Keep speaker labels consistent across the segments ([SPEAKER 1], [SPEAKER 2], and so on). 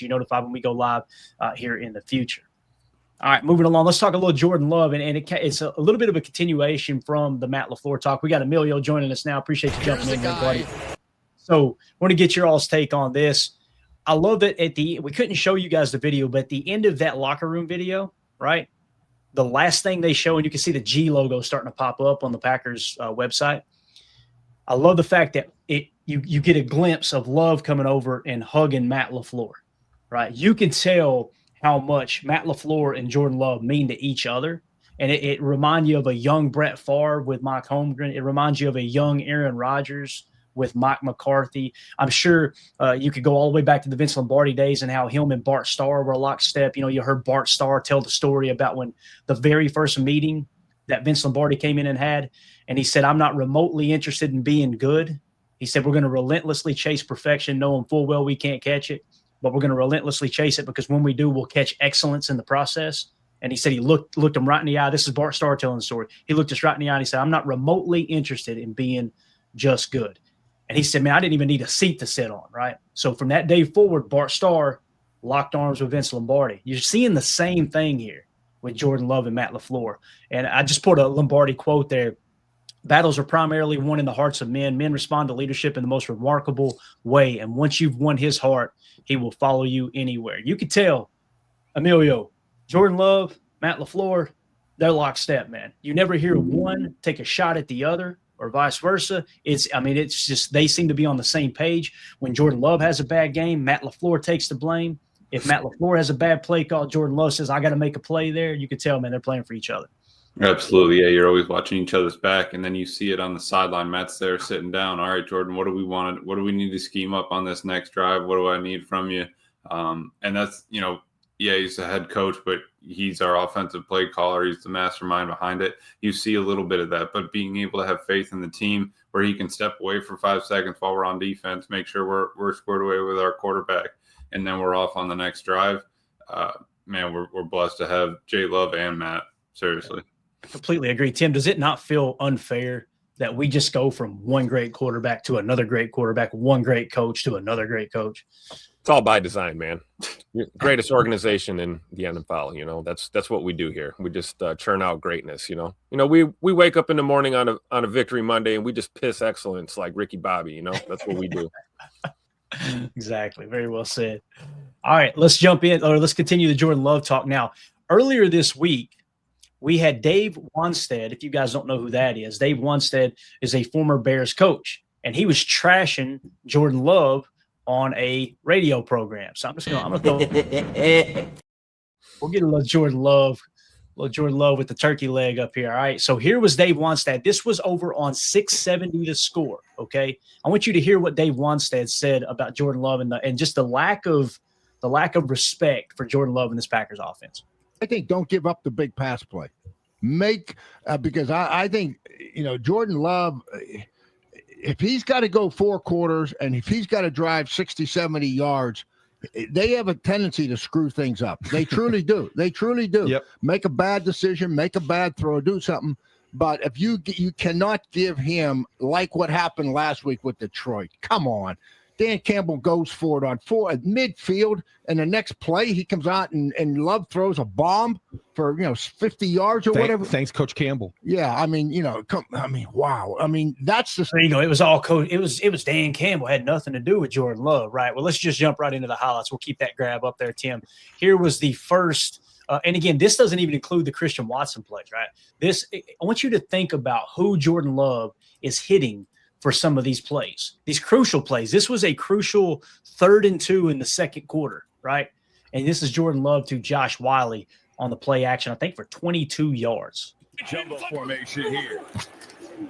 [SPEAKER 1] you notified when we go live here in the future. All right, moving along. Let's talk a little Jordan Love, and it's a little bit of a continuation from the Matt LaFleur talk. We got Emilio joining us now. Appreciate you jumping in here, buddy. So want to get your all's take on this. I love that we couldn't show you guys the video, but at the end of that locker room video, right, the last thing they show, and you can see the G logo starting to pop up on the Packers website. I love the fact that you get a glimpse of Love coming over and hugging Matt LaFleur, right? You can tell how much Matt LaFleur and Jordan Love mean to each other. And it reminds you of a young Brett Favre with Mike Holmgren. It reminds you of a young Aaron Rodgers with Mike McCarthy. I'm sure you could go all the way back to the Vince Lombardi days and how him and Bart Starr were lockstep. You know, you heard Bart Starr tell the story about when the very first meeting that Vince Lombardi came in and had, and he said, I'm not remotely interested in being good. He said, we're going to relentlessly chase perfection, knowing full well we can't catch it, but we're going to relentlessly chase it because when we do, we'll catch excellence in the process. And he said he looked him right in the eye. This is Bart Starr telling the story. He looked us right in the eye and he said, I'm not remotely interested in being just good. And he said, man, I didn't even need a seat to sit on, right? So from that day forward, Bart Starr locked arms with Vince Lombardi. You're seeing the same thing here with Jordan Love and Matt LaFleur. And I just put a Lombardi quote there. Battles are primarily won in the hearts of men. Men respond to leadership in the most remarkable way. And once you've won his heart, he will follow you anywhere. You could tell, Emilio, Jordan Love, Matt LaFleur, they're lockstep, man. You never hear one take a shot at the other or vice versa. It's just they seem to be on the same page. When Jordan Love has a bad game, Matt LaFleur takes the blame. If Matt LaFleur has a bad play call, Jordan Love says, I got to make a play there. You could tell, man, they're playing for each other.
[SPEAKER 2] Absolutely. Yeah, you're always watching each other's back, and then you see it on the sideline. Matt's there sitting down. All right, Jordan, what do we want? What do we need to scheme up on this next drive? What do I need from you? And that's, yeah, he's the head coach, but he's our offensive play caller. He's the mastermind behind it. You see a little bit of that, but being able to have faith in the team where he can step away for 5 seconds while we're on defense, make sure we're squared away with our quarterback, and then we're off on the next drive. Man, we're blessed to have Jay Love and Matt. Seriously.
[SPEAKER 1] I completely agree. Tim, does it not feel unfair that we just go from one great quarterback to another great quarterback, one great coach to another great coach?
[SPEAKER 3] It's all by design, man. Greatest organization in the NFL. That's what we do here. We just churn out greatness. We wake up in the morning on a Victory Monday and we just piss excellence like Ricky Bobby. That's what we do.
[SPEAKER 1] Exactly. Very well said. All right, let's jump in, or let's continue the Jordan Love talk now. Earlier this week, we had Dave Wanstead. If you guys don't know who that is, Dave Wanstead is a former Bears coach, and he was trashing Jordan Love on a radio program. So I'm gonna go. We'll get a little Jordan Love with the turkey leg up here. All right. So here was Dave Wanstead. This was over on 670 The Score. Okay. I want you to hear what Dave Wanstead said about Jordan Love and just the lack of respect for Jordan Love in this Packers offense.
[SPEAKER 4] I think don't give up the big pass play. Because I think, Jordan Love, if he's got to go 4 quarters and if he's got to drive 60, 70 yards, they have a tendency to screw things up. They truly do. They truly do.
[SPEAKER 5] Yep.
[SPEAKER 4] Make a bad decision, make a bad throw, do something. But if you cannot give him like what happened last week with Detroit. Come on. Dan Campbell goes for it on 4 at midfield, and the next play he comes out and Love throws a bomb for 50 yards or whatever.
[SPEAKER 5] Thanks, Coach Campbell.
[SPEAKER 4] Yeah, wow. That's the
[SPEAKER 1] thing. It was all coach. It was Dan Campbell. It had nothing to do with Jordan Love, right? Well, let's just jump right into the highlights. We'll keep that grab up there, Tim. Here was the first. And again, this doesn't even include the Christian Watson plays, right? I want you to think about who Jordan Love is hitting for some of these plays, these crucial plays. This was a crucial 3rd and 2 in the second quarter, right? And this is Jordan Love to Josh Wiley on the play action, I think for 22 yards.
[SPEAKER 6] Jumbo formation here.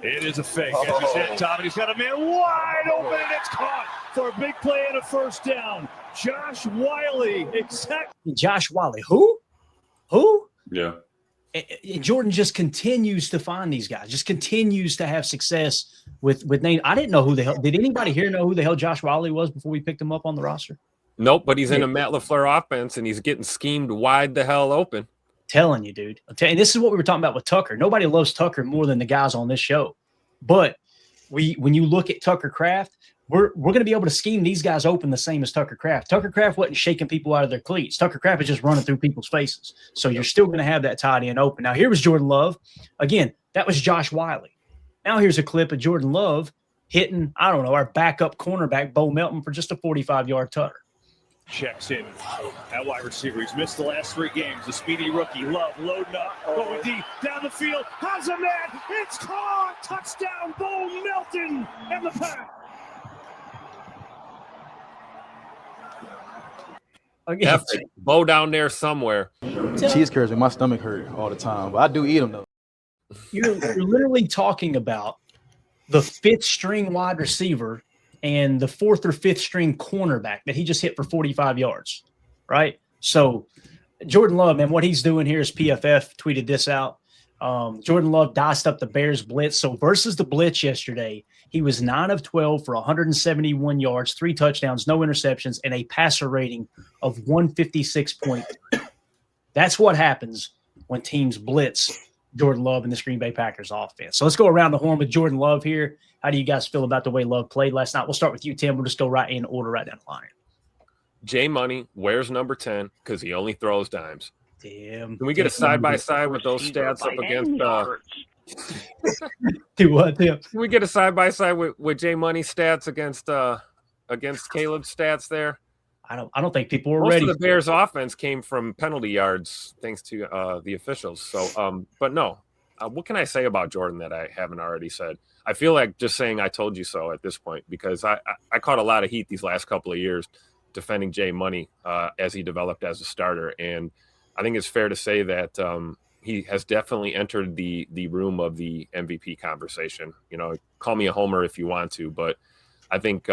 [SPEAKER 6] It is a fake. As he's hit top, and he's got a man wide open, and it's caught for a big play and a first down. Josh Wiley. Exactly.
[SPEAKER 1] Josh Wiley. Who?
[SPEAKER 2] Yeah.
[SPEAKER 1] And Jordan just continues to find these guys, just continues to have success with name. I didn't know who the hell. Did anybody here know who the hell Josh Wiley was before we picked him up on the roster?
[SPEAKER 3] Nope, but he's in a Matt LaFleur offense, and he's getting schemed wide the hell open.
[SPEAKER 1] Telling you, dude. And this is what we were talking about with Tucker. Nobody loves Tucker more than the guys on this show. But when you look at Tucker Kraft, we're going to be able to scheme these guys open the same as Tucker Kraft. Tucker Kraft wasn't shaking people out of their cleats. Tucker Kraft is just running through people's faces. So you're still going to have that tight end open. Now, here was Jordan Love. Again, that was Josh Wiley. Now here's a clip of Jordan Love hitting, I don't know, our backup cornerback, Bo Melton, for just a 45-yard tutter.
[SPEAKER 6] Checks in at wide receiver. He's missed the last 3 games. The speedy rookie, Love, loading up, going deep, down the field. Has a man. It's caught. Touchdown, Bo Melton and the pack.
[SPEAKER 1] Again,
[SPEAKER 3] Bo down there somewhere.
[SPEAKER 5] Cheese curds make my stomach hurt all the time, but I do eat them though.
[SPEAKER 1] You're literally talking about the 5th string wide receiver and the 4th or 5th string cornerback that he just hit for 45 yards, right? So Jordan Love, man, what he's doing here is PFF tweeted this out. Jordan Love diced up the Bears blitz. So versus the blitz yesterday, he was 9 of 12 for 171 yards, 3 touchdowns, no interceptions, and a passer rating of 156.3. That's what happens when teams blitz Jordan Love and the Green Bay Packers offense. So let's go around the horn with Jordan Love here. How do you guys feel about the way Love played last night? We'll start with you, Tim. We'll just go right in order, right down the line.
[SPEAKER 3] J Money wears number 10 because he only throws dimes.
[SPEAKER 1] Damn.
[SPEAKER 3] Can we get a side-by-side with those stats up against
[SPEAKER 1] do what, Tim?
[SPEAKER 3] Can we get a side-by-side with J Money stats against Caleb's stats there?
[SPEAKER 1] I don't think people were
[SPEAKER 3] Most
[SPEAKER 1] ready.
[SPEAKER 3] of the Bears' offense came from penalty yards, thanks to the officials. So, but no, what can I say about Jordan that I haven't already said? I feel like just saying "I told you so" at this point because I caught a lot of heat these last couple of years defending J Money as he developed as a starter, and I think it's fair to say that he has definitely entered the room of the MVP conversation. You know, call me a homer if you want to, but I think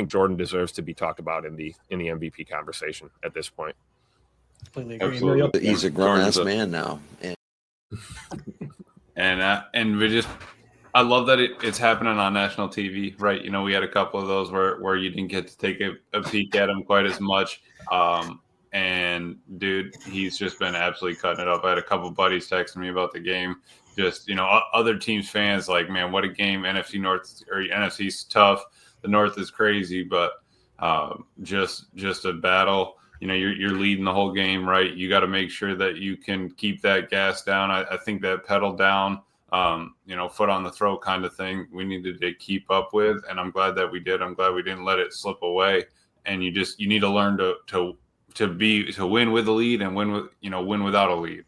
[SPEAKER 3] Jordan deserves to be talked about in the MVP conversation at this point.
[SPEAKER 1] Completely agree.
[SPEAKER 2] Absolutely.
[SPEAKER 7] He's a grown-ass man now.
[SPEAKER 2] And we just, I love that it's happening on national TV, right? You know, we had a couple of those where you didn't get to take a peek at him quite as much. And dude, he's just been absolutely cutting it up. I had a couple buddies texting me about the game. Just, you know, other teams fans like, man, what a game. NFC North or NFC's tough. The North is crazy, but just a battle. You know, you're leading the whole game, right? You got to make sure that you can keep that gas down. I think that pedal down, you know, foot on the throat kind of thing, we needed to keep up with, and I'm glad that we did. I'm glad we didn't let it slip away. And you need to learn to win with a lead and win without a lead.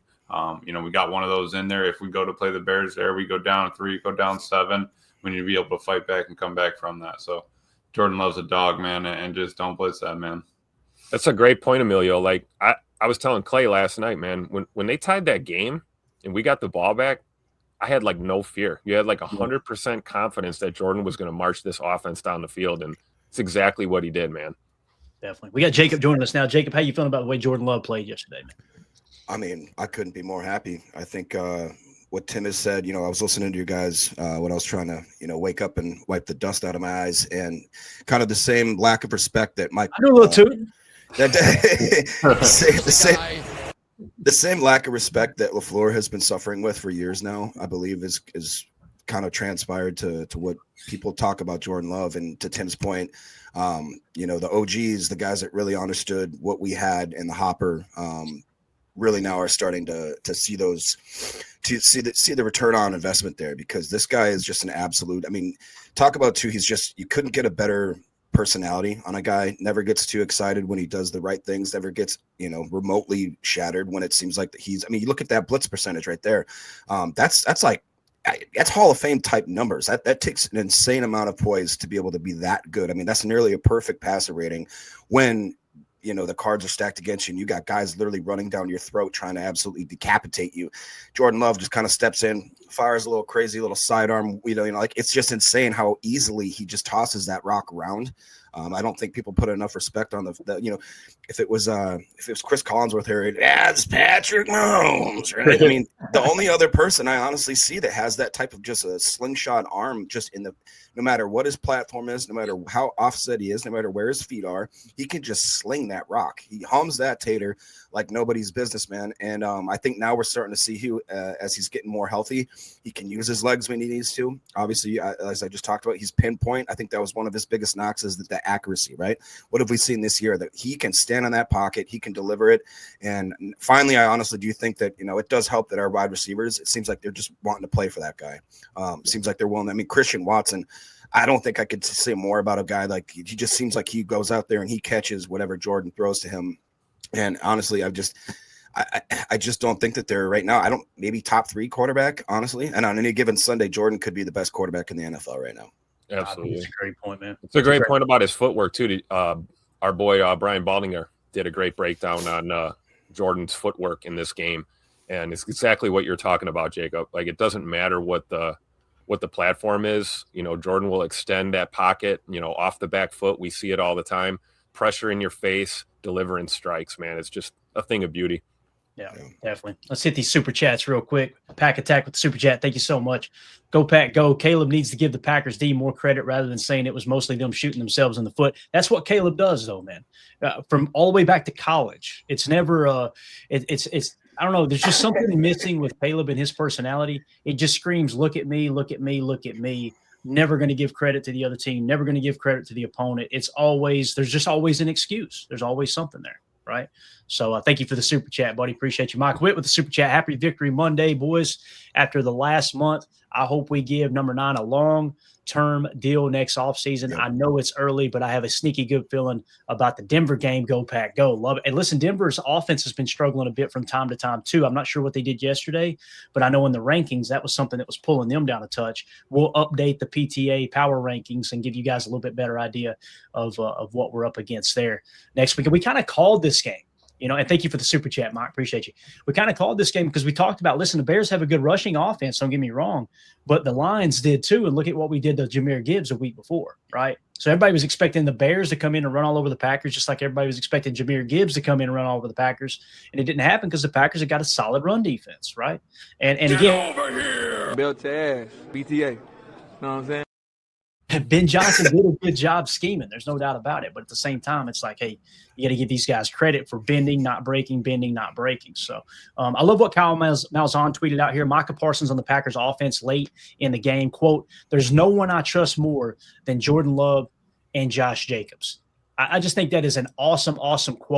[SPEAKER 2] You know, we got one of those in there. If we go to play the Bears there, we go down 3, go down 7. We need to be able to fight back and come back from that. So Jordan Love's a dog, man, and just don't blitz that, man.
[SPEAKER 3] That's a great point, Emilio. Like I was telling Clay last night, man, when they tied that game and we got the ball back, I had like no fear. You had like 100% confidence that Jordan was going to march this offense down the field, and it's exactly what he did, man.
[SPEAKER 1] Definitely. We got Jacob joining us now. Jacob, how you feeling about the way Jordan Love played yesterday, man?
[SPEAKER 8] I mean, I couldn't be more happy. I think what Tim has said, you know, I was listening to you guys when I was trying to, you know, wake up and wipe the dust out of my eyes, and kind of the same lack of respect that Mike.
[SPEAKER 1] I do a little too.
[SPEAKER 8] The same lack of respect that LaFleur has been suffering with for years now, I believe, is kind of transpired to what people talk about Jordan Love. And to Tim's point, you know, the OGs, the guys that really understood what we had in the hopper, really now are starting to see those, to see the return on investment there, because this guy is just an absolute. I mean, talk about too. He's just, you couldn't get a better personality on a guy. Never gets too excited when he does the right things. Never gets, you know, remotely shattered when it seems like that he's. I mean, you look at that blitz percentage right there. That's Hall of Fame type numbers. That takes an insane amount of poise to be able to be that good. I mean, that's nearly a perfect passer rating when, you know, the cards are stacked against you and you got guys literally running down your throat trying to absolutely decapitate you. Jordan Love just kind of steps in, fires a little crazy little sidearm, you know, like it's just insane how easily he just tosses that rock around. I don't think people put enough respect on the if it was Chris Collinsworth here, it's Patrick Mahomes, right? I mean, the only other person I honestly see that has that type of just a slingshot arm, just in the, no matter what his platform is, no matter how offset he is, no matter where his feet are, he can just sling that rock. He hums that tater like nobody's business, man. And I think now we're starting to see Hugh as he's getting more healthy. He can use his legs when he needs to. Obviously, as I just talked about, he's pinpoint. I think that was one of his biggest knocks, is the accuracy, right? What have we seen this year? That he can stand on that pocket, he can deliver it. And finally, I honestly do think that, it does help that our wide receivers, it seems like they're just wanting to play for that guy. Seems like they're willing. I mean, Christian Watson, I don't think I could say more about a guy like, he just seems like he goes out there and he catches whatever Jordan throws to him. And honestly, I just don't think that they're right now. I don't, maybe top 3 quarterback, honestly. And on any given Sunday, Jordan could be the best quarterback in the NFL right now.
[SPEAKER 3] Absolutely.
[SPEAKER 1] It's a great point, man.
[SPEAKER 3] It's a great point about his footwork too. Our boy Brian Baldinger did a great breakdown on Jordan's footwork in this game. And it's exactly what you're talking about, Jacob. Like, it doesn't matter what the platform is. Jordan will extend that pocket, off the back foot. We see it all the time. Pressure in your face, delivering strikes, man. It's just a thing of beauty.
[SPEAKER 1] Yeah, definitely. Let's hit these super chats real quick. Pack Attack with the super chat. Thank you so much. Go Pack, go. Caleb needs to give the Packers D more credit rather than saying it was mostly them shooting themselves in the foot. That's what Caleb does, though, man. From all the way back to college, it's never it's I don't know. There's just something missing with Caleb and his personality. It just screams, look at me, look at me, look at me. Never going to give credit to the other team. Never going to give credit to the opponent. There's just always an excuse. There's always something there, right? So thank you for the super chat, buddy. Appreciate you. Mike Witt with the super chat. Happy Victory Monday, boys. After the last month, I hope we give number 9 a long-term deal next offseason. I know it's early, but I have a sneaky good feeling about the Denver game. Go Pack, go. Love it. And listen, Denver's offense has been struggling a bit from time to time too. I'm not sure what they did yesterday, but I know in the rankings, that was something that was pulling them down a touch. We'll update the PTA power rankings and give you guys a little bit better idea of what we're up against there next week. And we kind of called this game. And thank you for the super chat, Mike. Appreciate you. We kind of called this game because we talked about, listen, the Bears have a good rushing offense, don't get me wrong, but the Lions did too. And look at what we did to Jahmyr Gibbs a week before, right? So everybody was expecting the Bears to come in and run all over the Packers, just like everybody was expecting Jahmyr Gibbs to come in and run all over the Packers. And it didn't happen because the Packers have got a solid run defense, right? And again,
[SPEAKER 7] over here. Built to ass, BTA. You know what I'm saying?
[SPEAKER 1] Ben Johnson did a good job scheming. There's no doubt about it. But at the same time, it's like, hey, you got to give these guys credit for bending, not breaking, bending, not breaking. So I love what Kyle Malzahn tweeted out here. Micah Parsons on the Packers offense late in the game. Quote, there's no one I trust more than Jordan Love and Josh Jacobs. I just think that is an awesome, awesome quote.